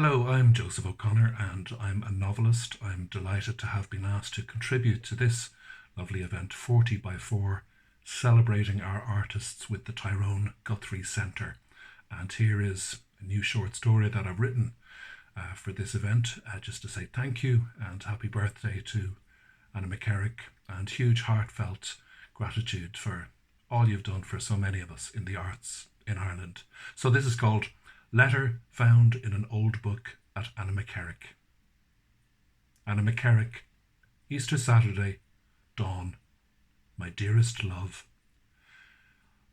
Hello, I'm Joseph O'Connor and I'm a novelist. I'm delighted to have been asked to contribute to this lovely event, 40 by 4, celebrating our artists with the Tyrone Guthrie Centre. And here is a new short story that I've written for this event, just to say thank you and happy birthday to Annaghmakerrig, and huge heartfelt gratitude for all you've done for so many of us in the arts in Ireland. So this is called Letter Found in an Old Book at Annaghmakerrig. Annaghmakerrig, Easter Saturday, dawn. My dearest love.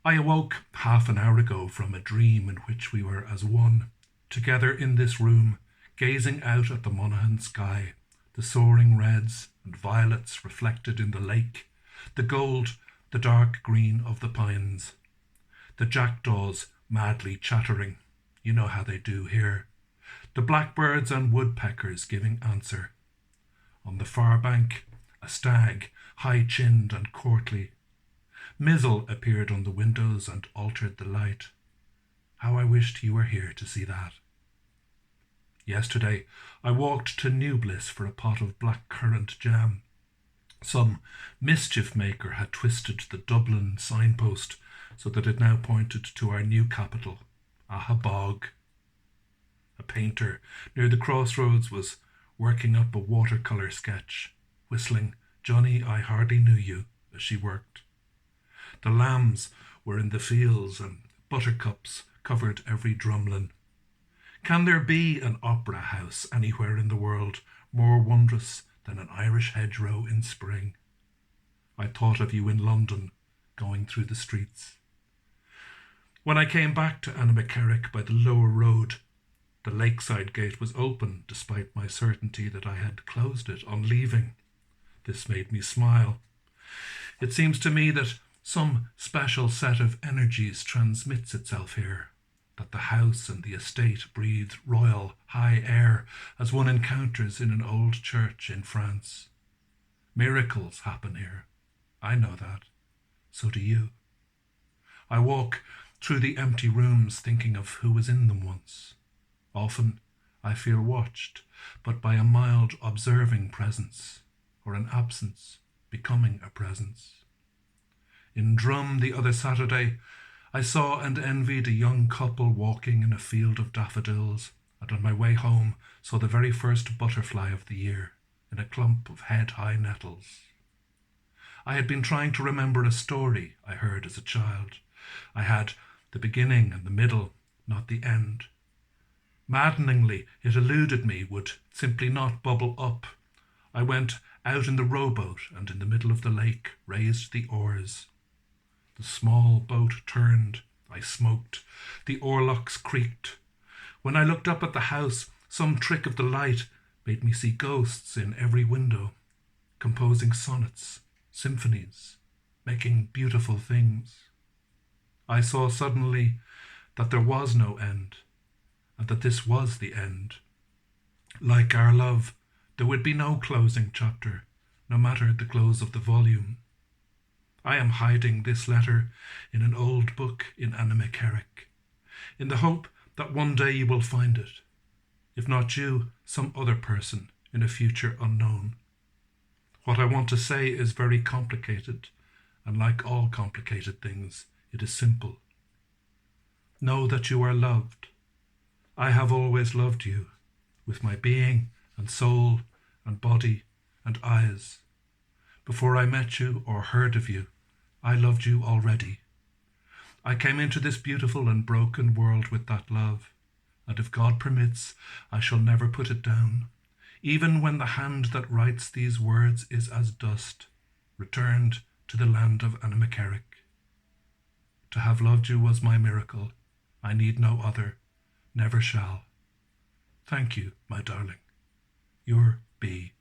I awoke half an hour ago from a dream in which we were as one, together in this room, gazing out at the Monaghan sky, the soaring reds and violets reflected in the lake, the gold, the dark green of the pines, the jackdaws madly chattering. You know how they do here. The blackbirds and woodpeckers giving answer. On the far bank, a stag, high-chinned and courtly. Mizzle appeared on the windows and altered the light. How I wished you were here to see that. Yesterday, I walked to New Bliss for a pot of blackcurrant jam. Some mischief maker had twisted the Dublin signpost so that it now pointed to our new capital, Ahabog. A painter near the crossroads was working up a watercolour sketch, whistling "Johnny, I Hardly Knew You" as she worked. The lambs were in the fields and buttercups covered every drumlin. Can there be an opera house anywhere in the world more wondrous than an Irish hedgerow in spring? I thought of you in London, going through the streets. When I came back to Annaghmakerrig by the lower road, the lakeside gate was open despite my certainty that I had closed it on leaving. This made me smile. It seems to me that some special set of energies transmits itself here, that the house and the estate breathe royal, high air as one encounters in an old church in France. Miracles happen here. I know that. So do you. I walk through the empty rooms thinking of who was in them once. Often I feel watched, but by a mild observing presence, or an absence becoming a presence. In Drum the other Saturday, I saw and envied a young couple walking in a field of daffodils, and on my way home saw the very first butterfly of the year in a clump of head-high nettles. I had been trying to remember a story I heard as a child. I had the beginning and the middle, not the end. Maddeningly, it eluded me, would simply not bubble up. I went out in the rowboat and in the middle of the lake raised the oars. The small boat turned. I smoked. The oarlocks creaked. When I looked up at the house, some trick of the light made me see ghosts in every window, composing sonnets, symphonies, making beautiful things. I saw suddenly that there was no end, and that this was the end. Like our love, there would be no closing chapter, no matter the close of the volume. I am hiding this letter in an old book in Annaghmakerrig, in the hope that one day you will find it. If not you, some other person in a future unknown. What I want to say is very complicated, and like all complicated things, it is simple. Know that you are loved. I have always loved you, with my being and soul and body and eyes. Before I met you or heard of you, I loved you already. I came into this beautiful and broken world with that love, and if God permits, I shall never put it down, even when the hand that writes these words is as dust, returned to the land of Annaghmakerrig. To have loved you was my miracle. I need no other, never shall. Thank you, my darling. Your B.